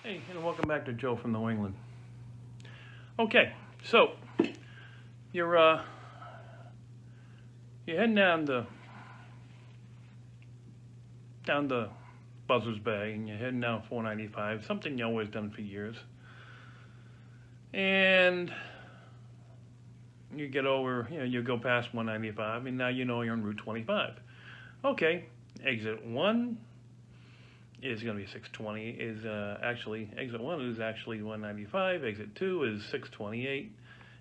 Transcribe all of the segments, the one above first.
Hey, and welcome back to Joe from New England. Okay, so you're you're heading down the Buzzards Bay, and you're heading down 495, something you always done for years. And you get over, you go past 195, and now you know you're on Route 25. Okay, exit one is going to be 620. Exit one is actually 195. Exit two is 628,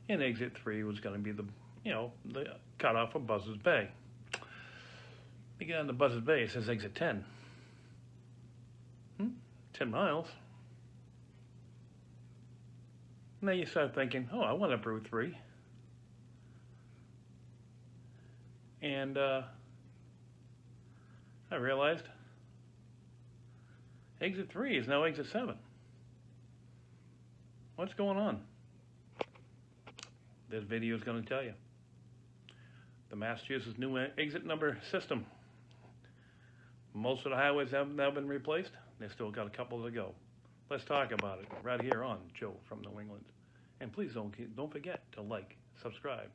and exit three was going to be the cutoff of Buzzards Bay. You get on the Buzzards Bay, it says exit 10. 10 miles. Now you start thinking, oh, I went up Route 3. And I realized exit 3 is now exit 7. What's going on? This video is going to tell you. The Massachusetts new exit number system. Most of the highways have now been replaced. They've still got a couple to go. Let's talk about it right here on Joe from New England. And please don't forget to like, subscribe,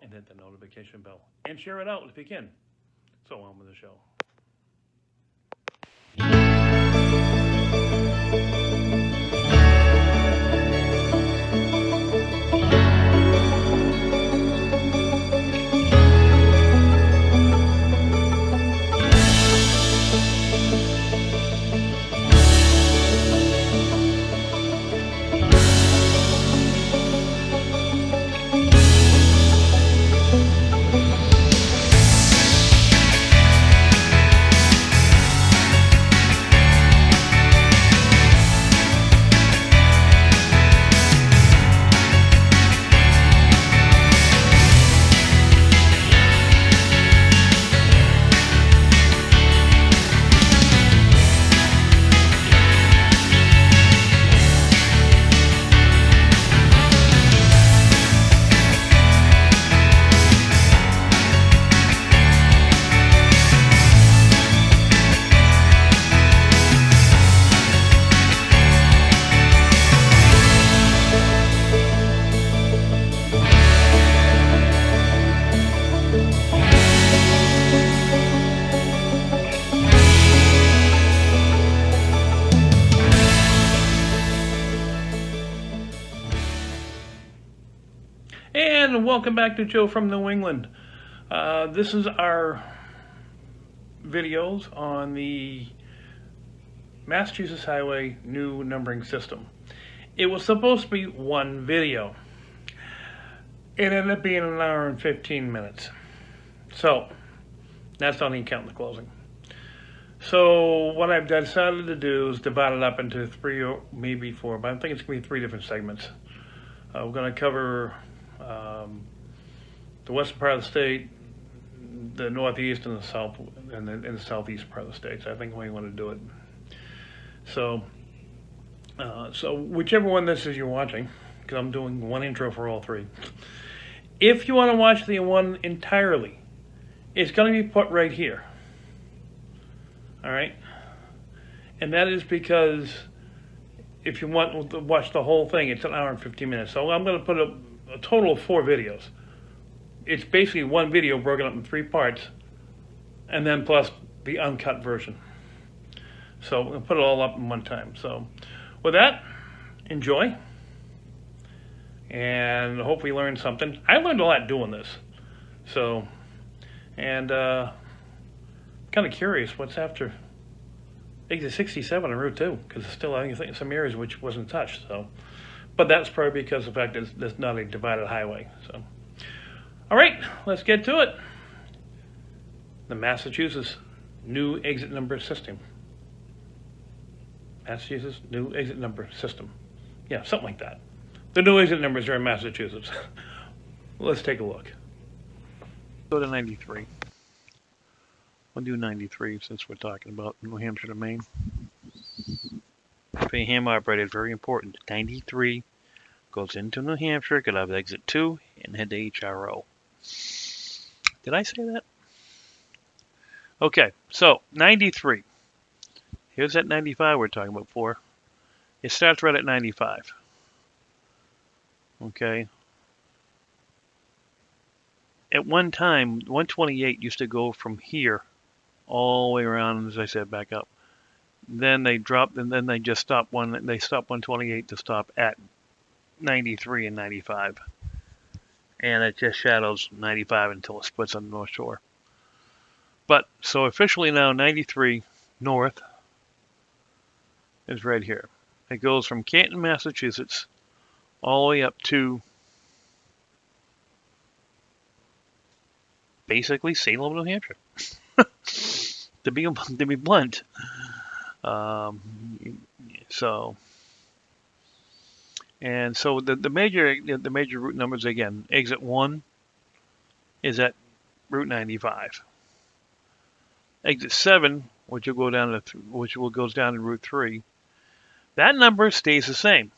and hit the notification bell. And share it out if you can. So on with the show. And welcome back to Joe from New England. This is our videos on the Massachusetts Highway new numbering system. It was supposed to be one video. It ended up being an hour and 15 minutes. So, that's not even counting the closing. So, what I've decided to do is divide it up into 3 or maybe 4, but I think it's going to be 3 different segments. We're going to cover the western part of the state, the northeast, and the south, and the southeast part of the states. I think we want to do it. So whichever one this is you're watching, because I'm doing one intro for all 3. If you want to watch the one entirely, it's going to be put right here. All right, and that is because if you want to watch the whole thing, it's an hour and 15 minutes. So I'm going to put a total of 4 videos. It's basically one video broken up in 3 parts, and then plus the uncut version. So we'll put it all up in one time. So with that, enjoy, and hopefully learn something. I learned a lot doing this. So, and kind of curious what's after exit 67 on Route 2, because it's still, I think, some areas which wasn't touched. So, but that's probably because of the fact that it's not a divided highway. So, all right, let's get to it. The Massachusetts new exit number system. Massachusetts new exit number system. Yeah, something like that. The new exit numbers are in Massachusetts. Let's take a look. Go to 93. We'll do 93 since we're talking about New Hampshire to Maine. For a ham operator, it's very important. 93 goes into New Hampshire, get out of exit 2, and head to HRO. Did I say that? Okay, so 93. Here's that 95 we're talking about before. It starts right at 95. Okay. At one time, 128 used to go from here all the way around, as I said, back up. Then they dropped, and then they just stopped one. They stopped 128 to stop at 93 and 95, and it just shadows 95 until it splits on the North Shore. But so officially now, 93 north is right here. It goes from Canton, Massachusetts, all the way up to basically Salem, New Hampshire. to be blunt. So the major route numbers again. Exit 1 is at Route 95. Exit 7, which will goes down to Route 3. That number stays the same.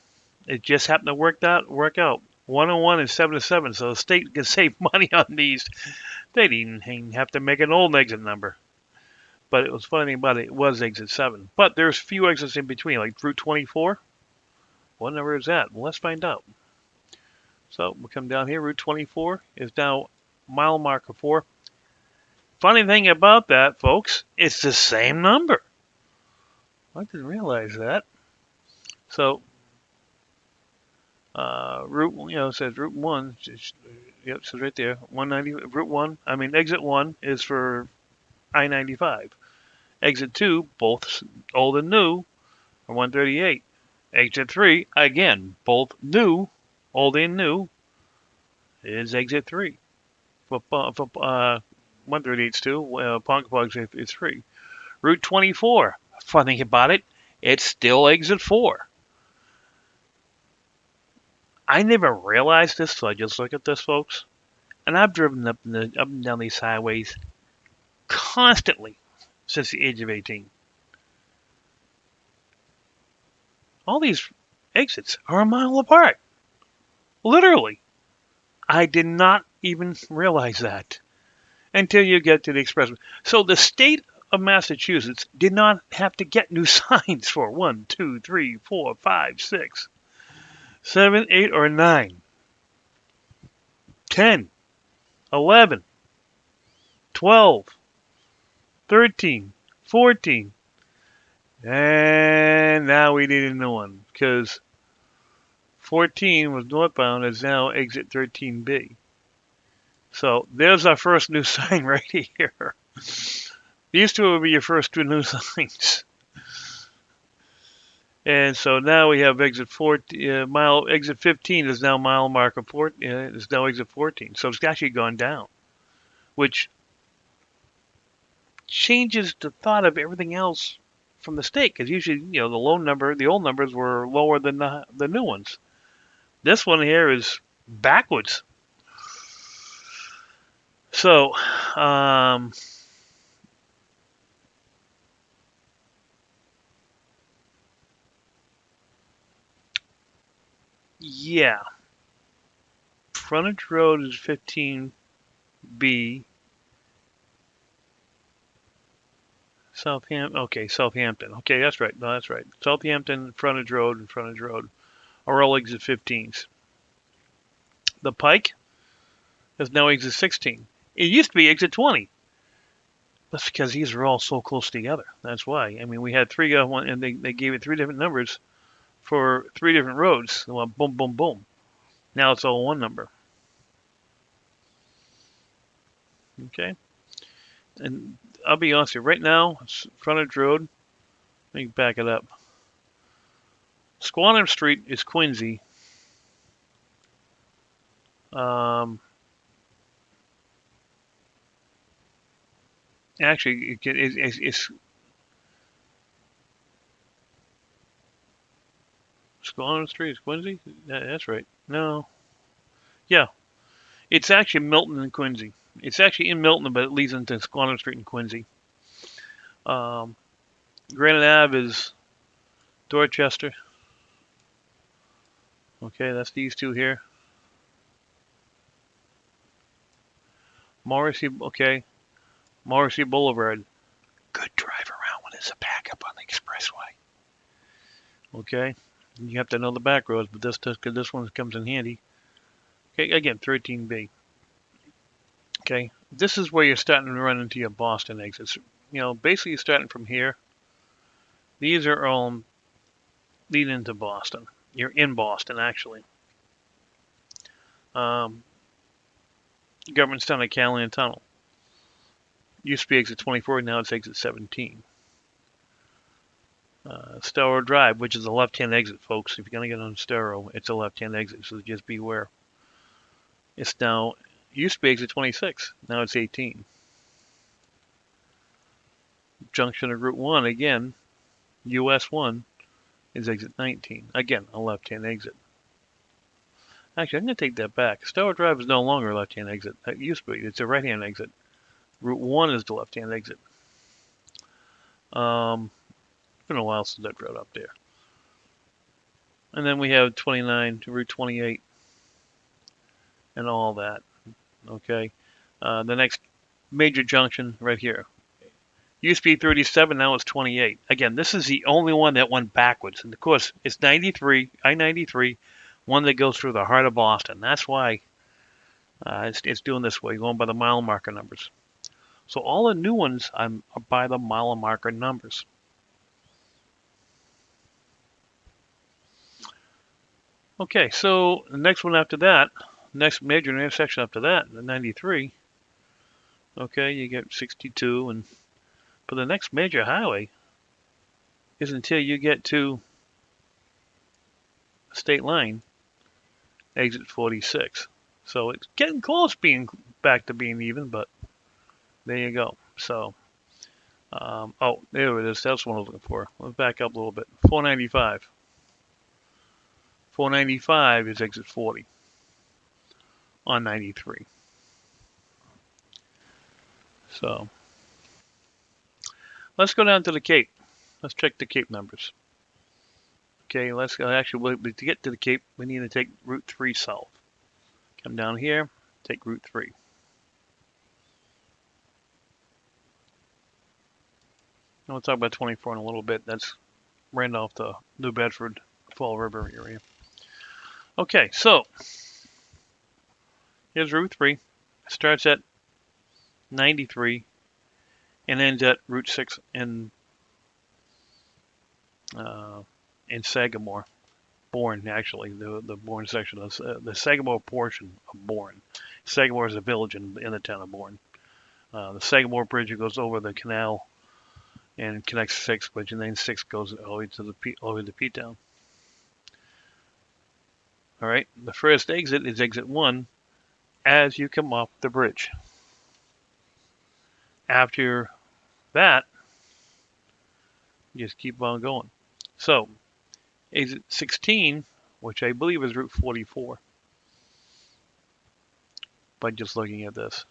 It just happened to work out. 101 is 7 to 7, so the state can save money on these. They didn't have to make an old exit number. But it was funny about it was exit 7. But there's few exits in between, like Route 24. What number is that? Well, let's find out. So we'll come down here. Route 24 is now mile marker 4. Funny thing about that, folks, it's the same number. I didn't realize that. So, route, it says Route 1. Yep, it says right there. 190, Route 1. Exit 1 is for I-95. Exit 2, both old and new, are 138. Exit 3, again, both new, old and new, is exit 3. For 138's 2, Ponkapog's is 3. Route 24, funny about it, it's still exit 4. I never realized this, so I just look at this, folks. And I've driven up and down these highways constantly since the age of 18. All these exits are a mile apart. Literally. I did not even realize that until you get to the expressway. So the state of Massachusetts did not have to get new signs for 1, 2, 3, 4, 5, 6, 7, 8, or 9, 10, 11, 12, 13, 14, and now we need a new one because 14 was northbound, is now exit 13B. So there's our first new sign right here. These two will be your first two new signs. And so now we have exit 15 is now mile marker 14. Is now exit 14. So it's actually gone down, which changes the thought of everything else from the state. Because usually, the old numbers were lower than the new ones. This one here is backwards. So, yeah. Frontage road is 15B. Southampton. Okay, Southampton. Okay, that's right. No, that's right. Southampton, frontage road, and frontage road are all exit 15s. The Pike is now exit 16. It used to be exit 20. That's because these are all so close together. That's why. We had three, and they gave it 3 different numbers for 3 different roads. Well, boom, boom, boom. Now it's all one number. Okay. And I'll be honest with you. Right now, it's frontage road. Let me back it up. Squantum Street is Quincy. Actually, it's Squantum Street is Quincy? That's right. No. Yeah. It's actually Milton and Quincy. It's actually in Milton, but it leads into Squantum Street and Quincy. Granite Ave is Dorchester. Okay, that's these two here. Morrissey Boulevard. Good drive around when it's a backup on the expressway. Okay. You have to know the back roads, but this one comes in handy. Okay, again, 13B. Okay, this is where you're starting to run into your Boston exits. Basically you're starting from here. These are all leading into Boston. You're in Boston, actually. Government's done a Callahan Tunnel. Used to be exit 24, now it's exit 17. Stero Drive, which is a left-hand exit, folks. If you're going to get on Stero, it's a left-hand exit, so just beware. It's now, used to be exit 26, now it's 18. Junction of Route 1, again, US 1 is exit 19. Again, a left-hand exit. Actually, I'm going to take that back. Stero Drive is no longer a left-hand exit. That used to be. It's a right-hand exit. Route 1 is the left-hand exit. It's been a while since I drove up there. And then we have 29 to Route 28 and all that. Okay. The next major junction right here. Used to be 37, now it's 28. Again, this is the only one that went backwards. And of course, it's 93, I93, one that goes through the heart of Boston. That's why it's doing this way, going by the mile marker numbers. So all the new ones are by the mile marker numbers. Okay, so the next one after that, next major intersection after that, the 93. Okay, you get 62, and but the next major highway is until you get to state line, exit 46. So it's getting close being back to being even, but there you go. So, oh, there it is. That's what I was looking for. Let's back up a little bit. 495. 495 is exit 40 on 93. So, let's go down to the Cape. Let's check the Cape numbers. Okay, let's go. Actually, to get to the Cape, we need to take Route 3 south. Come down here, take Route 3. And we'll talk about 24 in a little bit. That's Randolph to New Bedford, Fall River area. Okay, so here's Route 3. It starts at 93 and ends at Route 6 in Sagamore. Bourne, actually, the Bourne section, the Sagamore portion of Bourne. Sagamore is a village in the town of Bourne. The Sagamore Bridge goes over the canal and connects 6, and then 6 goes all the way to the P-Town. All right, the first exit is exit 1 as you come off the bridge. After that, just keep on going. So, exit 16, which I believe is Route 44, by just looking at this.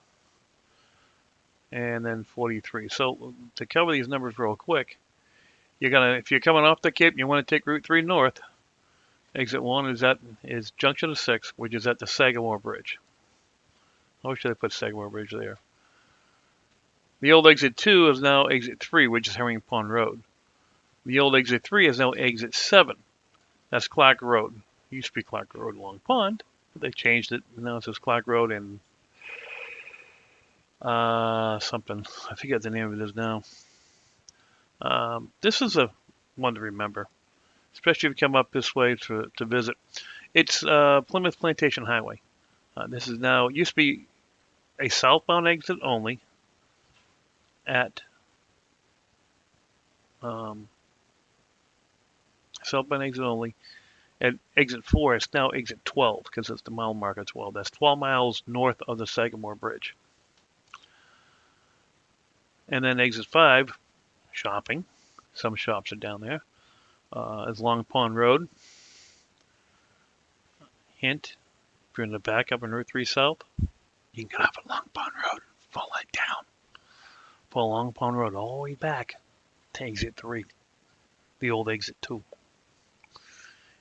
And then 43. So, to cover these numbers real quick, if you're coming off the Cape and you want to take Route 3 north, exit 1 is junction of 6, which is at the Sagamore Bridge. Or should I put Sagamore Bridge there? The old exit 2 is now exit 3, which is Herring Pond Road. The old exit 3 is now exit 7. That's Clark Road. It used to be Clark Road Long Pond, but they changed it. Now it says Clark Road and something. I forget the name of it is now. This is a one to remember, especially if you come up this way to visit. It's Plymouth Plantation Highway. This is now, used to be a southbound exit only at southbound exit only. At exit 4, it's now exit 12 because it's the mile marker 12. That's 12 miles north of the Sagamore Bridge. And then exit 5, shopping. Some shops are down there. Is Long Pond Road. Hint, if you're in the back up in Route 3 South, you can get off at Long Pond Road, follow it down. Follow Long Pond Road all the way back to exit 3, the old exit 2.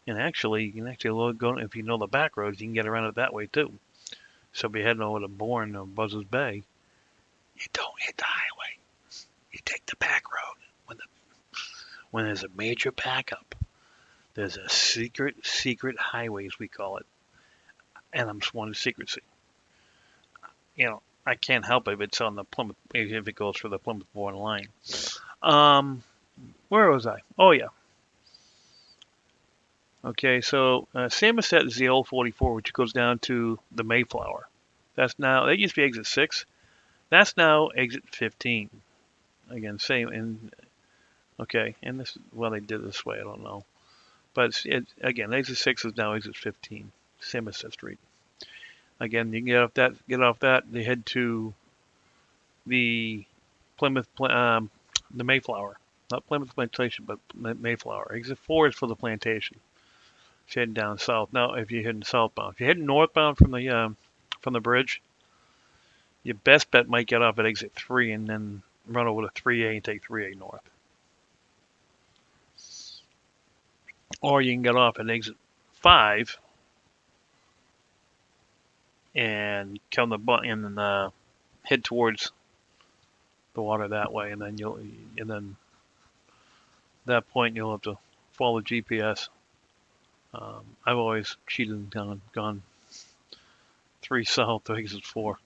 And actually, you can actually go, if you know the back roads, you can get around it that way too. So if you're heading over to Bourne or Buzzards Bay, you don't hit the highway. You take the back road when there's a major backup. There's a secret highway, as we call it, and I'm sworn to secrecy. You know, I can't help it if it's on the Plymouth, if it goes for the Plymouth Born line. Where was I? Oh yeah. Okay, so Samoset is the old 44, which goes down to the Mayflower. That used to be exit 6. That's now exit 15. Again, same, and okay, and this, well, they did it this way, I don't know. But again, exit 6 is now exit 15, Samoset Street. Again, you can get off that, they head to the Plymouth, the Mayflower. Not Plymouth Plantation, but Mayflower. Exit 4 is for the plantation. If you're heading down south. Now, if you're heading southbound. If you're heading northbound from the bridge, your best bet might get off at exit 3 and then run over to 3A and take 3A north. Or you can get off at exit 5 and come and head towards the water that way, and then at that point you'll have to follow GPS. I've always cheated and gone 3 south to exit 4.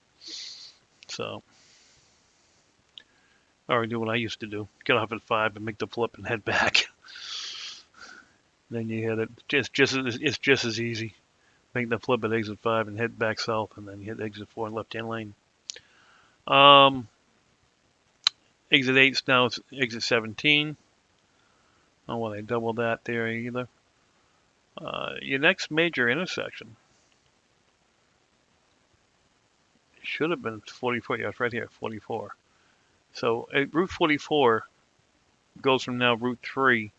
So, or do what I used to do: get off at 5 and make the flip and head back. Then you hit it. It's just as easy. Make the flip at exit 5 and head back south, and then you hit exit 4 in left-hand lane. Exit 8 is now exit 17. Oh, well, they doubled that there either. Your next major intersection should have been 44. Yeah, it's right here, 44. So Route 44 goes from now Route 3,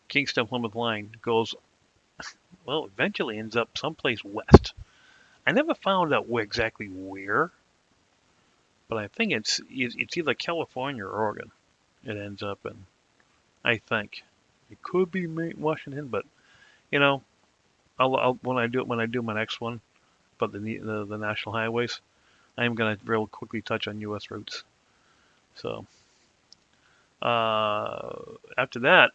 Kingston Plymouth line goes, well, eventually ends up someplace west. I never found out exactly where, but I think it's either California or Oregon. It ends up in, I think. It could be Washington, but you know, I'll when I do my next one, but the national highways, I am gonna real quickly touch on U.S. routes. So after that,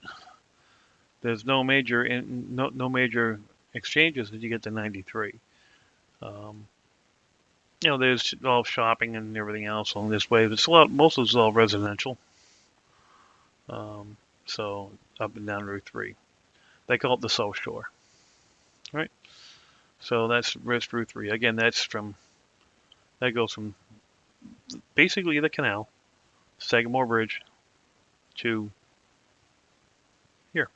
there's no major major exchanges as you get to 93. You know, there's all shopping and everything else on this way. It's most of it's all residential. So up and down Route 3. They call it the South Shore. Right? So that's Route 3. Again, that goes from basically the canal, Sagamore Bridge, to here.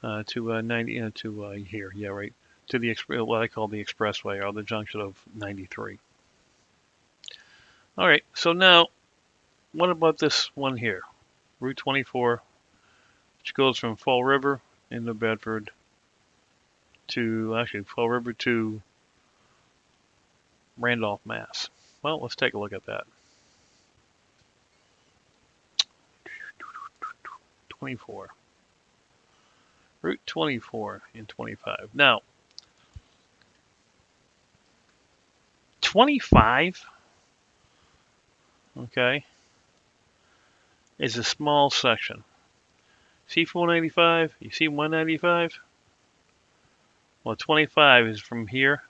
To 90, to here, yeah, right. To what I call the expressway, or the junction of 93. All right, so now, what about this one here? Route 24, which goes from Fall River into Bedford to Fall River to Randolph, Mass. Well, let's take a look at that. 24. Route 24 and 25. Now, 25, okay, is a small section. See 495? You see 195? Well, 25 is from here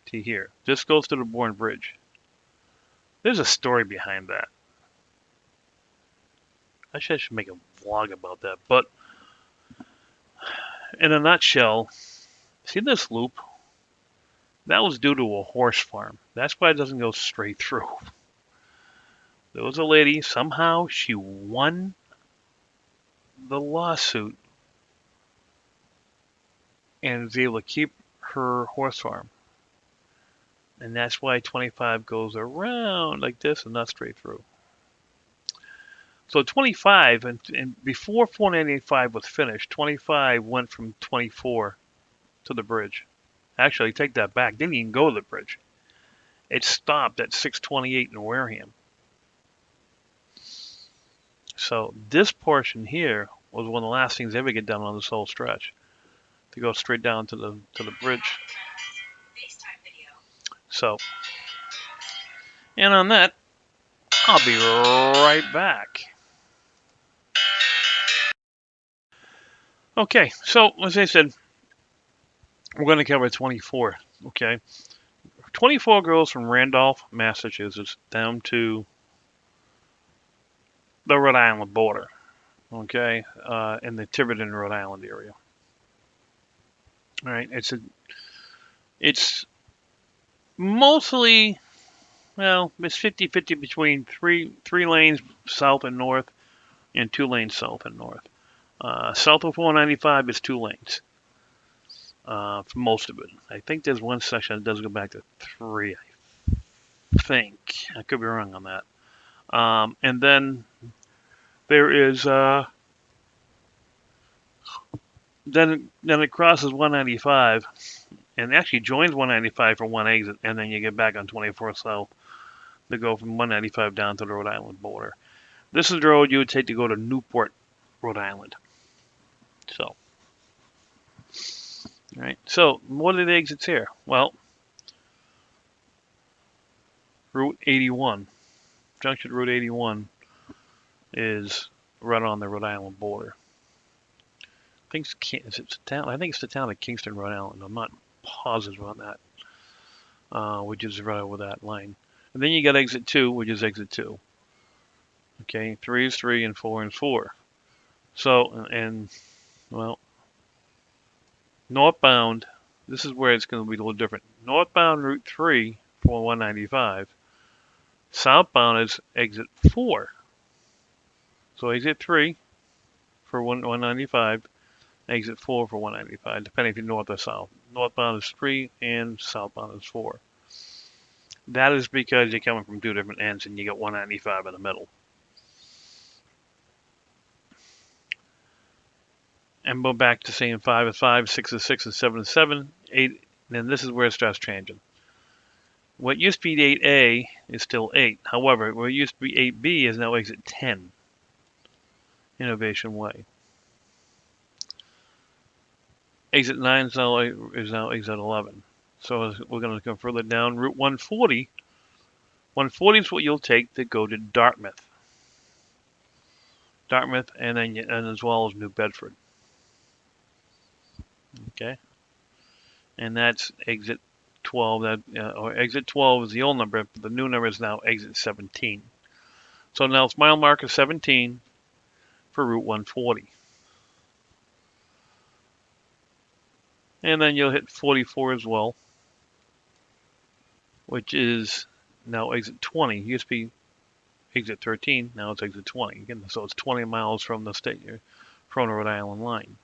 to here. This goes to the Bourne Bridge. There's a story behind that. I should make a vlog about that. But in a nutshell, see this loop? That was due to a horse farm. That's why it doesn't go straight through. There was a lady, somehow she won the lawsuit and was able to keep her horse farm. And that's why 25 goes around like this and not straight through. So 25, and before 495 was finished, 25 went from 24 to the bridge. Actually, take that back. Didn't even go to the bridge. It stopped at 628 in Wareham. So this portion here was one of the last things they ever get done on this whole stretch. To go straight down to the bridge. So, and on that, I'll be right back. Okay, so as I said, we're going to cover 24. Okay, 24 goes from Randolph, Massachusetts, down to the Rhode Island border. Okay, in the Tiverton, Rhode Island area. All right, it's mostly, well, it's 50-50 between three lanes south and north and 2 lanes south and north. South of 495 is 2 lanes for most of it. I think there's one section that does go back to 3. I think I could be wrong on that. And then there is then it crosses 195 and actually joins 195 for one exit, and then you get back on 24 south to go from 195 down to the Rhode Island border. This is the road you would take to go to Newport, Rhode Island. So, all right. So, what are the exits here? Well, Route 81, Junction Route 81, is right on the Rhode Island border. I think it's the town of Kingston, Rhode Island. I'm not positive on that, which is right over that line. And then you got exit 2, which is exit 2. Okay, 3 is 3 and 4 is 4. So, and well, northbound, this is where it's going to be a little different. Northbound Route 3 for 195. Southbound is exit 4. So exit 3 for 195, exit 4 for 195, depending if you're north or south. Northbound is 3 and southbound is 4. That is because you're coming from 2 different ends and you got 195 in the middle. And go back to saying 5 is 5, 6 is 6, and 7 is 7, 8, and this is where it starts changing. What used to be 8A is still 8. However, what used to be 8B is now exit 10. Innovation Way. Exit 9 is now exit 11. So we're going to come further down. Route 140. 140 is what you'll take to go to Dartmouth. Dartmouth, and as well as New Bedford. Okay, and that's exit 12. Or exit 12 is the old number, but the new number is now exit 17. So now it's mile marker 17 for Route 140. And then you'll hit 44 as well, which is now exit 20. It used to be exit 13, now it's exit 20. Again, so it's 20 miles from the from the Rhode Island line.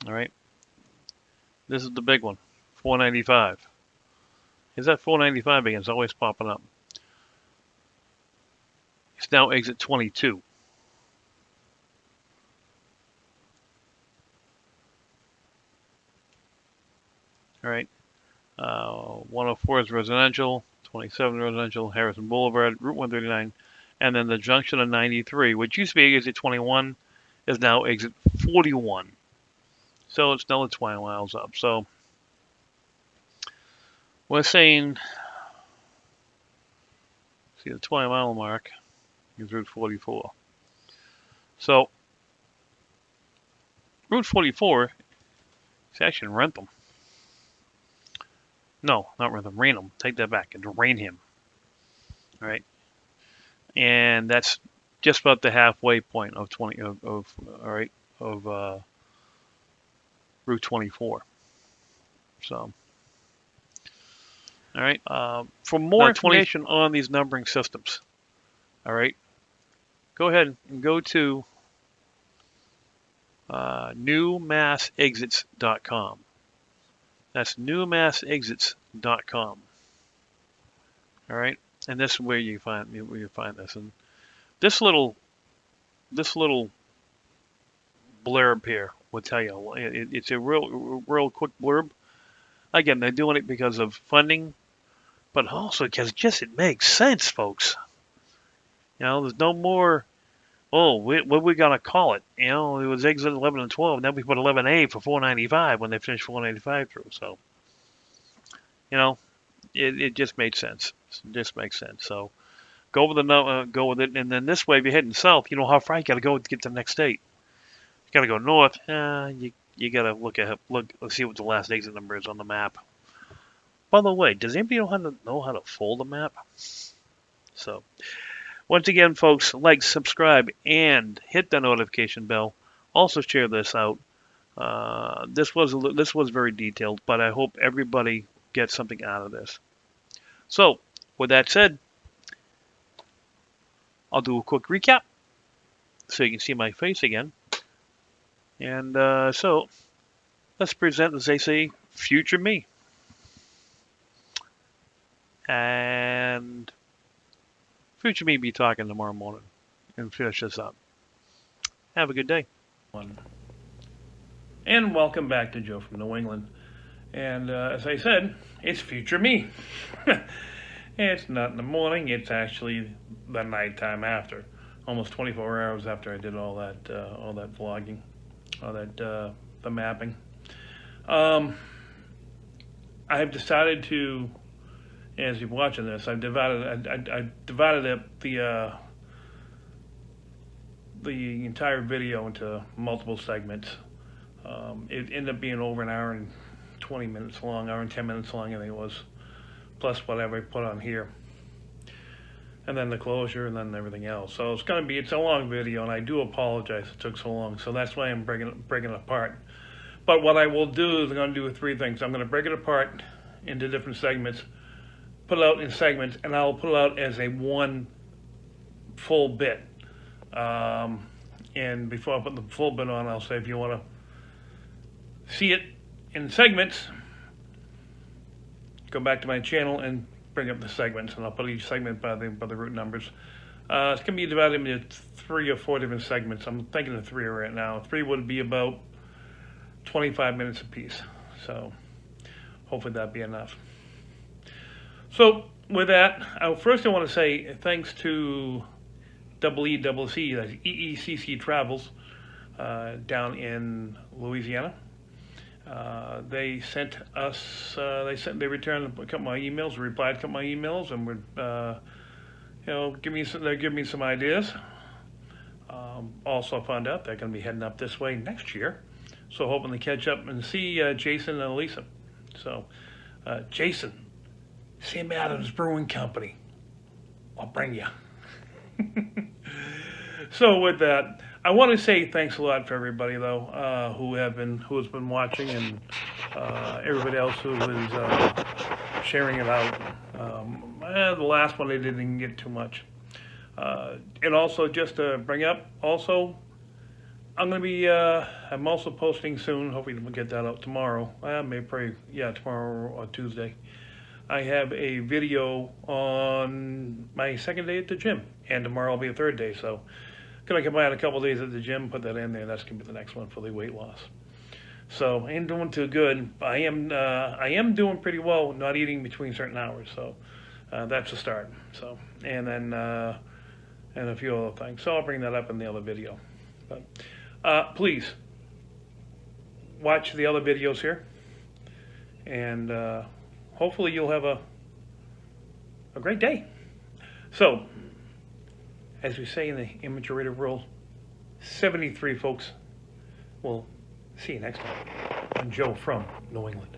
All right, this is the big one, 495. Is that 495 again? It's always popping up. It's now exit 22. All right, 104 is residential, 27 residential, Harrison Boulevard, Route 139, and then the junction of 93, which used to be exit 21, is now exit 41. So it's another 20 miles up. So we're saying, see the 20 mile mark is Route 44. So Route 44 is actually in Rentham. No, not Rentham, Rainham. Take that back. It's Rainham. All right, and that's just about the halfway point of Route 24. So, all right. For more information on these numbering systems, all right, go ahead and go to newmassexits.com. That's newmassexits.com. All right, and this is where you find this. And this little blurb here will tell you. It's a real quick blurb. Again, they're doing it because of funding, but also because just it makes sense, folks. You know, there's no more. Oh, what we gonna call it? You know, it was exit 11 and 12. Now we put 11A for 495 when they finished 495 through. So, you know, it just made sense. It just makes sense. So, Go with go with it, and then this way, if you're heading south, you know how far you got to go to get to the next state. You got to go north. You got to let's see what the last exit number is on the map. By the way, does anybody know how to fold a map? So, once again, folks, like, subscribe, and hit the notification bell. Also, share this out. This was very detailed, but I hope everybody gets something out of this. So, with that said, I'll do a quick recap so you can see my face again. And so, let's present, as they say, future me. And future me be talking tomorrow morning and finish this up. Have a good day. And welcome back to Joe from New England. And as I said, it's future me. It's not in the morning, it's actually the nighttime after. Almost 24 hours after I did all that vlogging, all that the mapping. I have decided to, as you're watching this, I've divided up the entire video into multiple segments. It ended up being over an hour and 20 minutes long, hour and 10 minutes long, I think it was, plus whatever I put on here, and then the closure, and then everything else. So it's a long video, and I do apologize it took so long. So that's why I'm breaking it apart. But what I will do is I'm going to do three things. I'm going to break it apart into different segments, put it out in segments, and I'll put it out as a one full bit. And before I put the full bit on, I'll say if you want to see it in segments, go back to my channel and bring up the segments, and I'll put each segment by the route numbers. It's going to be divided into 3 or 4 different segments. I'm thinking of 3 right now. 3 would be about 25 minutes apiece. So hopefully that'd be enough. So with that, first I want to say thanks to EECC, that's EECC Travels, down in Louisiana. They sent us, they returned a couple of my emails, replied to a couple of my emails, and would, they give me some ideas. Also found out they're going to be heading up this way next year, so hoping to catch up and see Jason and Elisa. So, Jason, Sam Adams Brewing Company, I'll bring you. So with that, I want to say thanks a lot for everybody though who has been watching, and everybody else who is sharing it out. The last one I didn't get too much. And also just to bring up, also I'm also posting soon. Hopefully we'll get that out tomorrow. Tomorrow or Tuesday. I have a video on my second day at the gym, and tomorrow will be a third day. So, gonna combine a couple days at the gym, put that in there. That's gonna be the next one for the weight loss. So, I ain't doing too good. I am doing pretty well, not eating between certain hours. So, that's a start. So, and then and a few other things. So I'll bring that up in the other video. But please watch the other videos here, and hopefully you'll have a great day. So, as we say in the immature world, 73 folks. We'll see you next time on Joe from New England.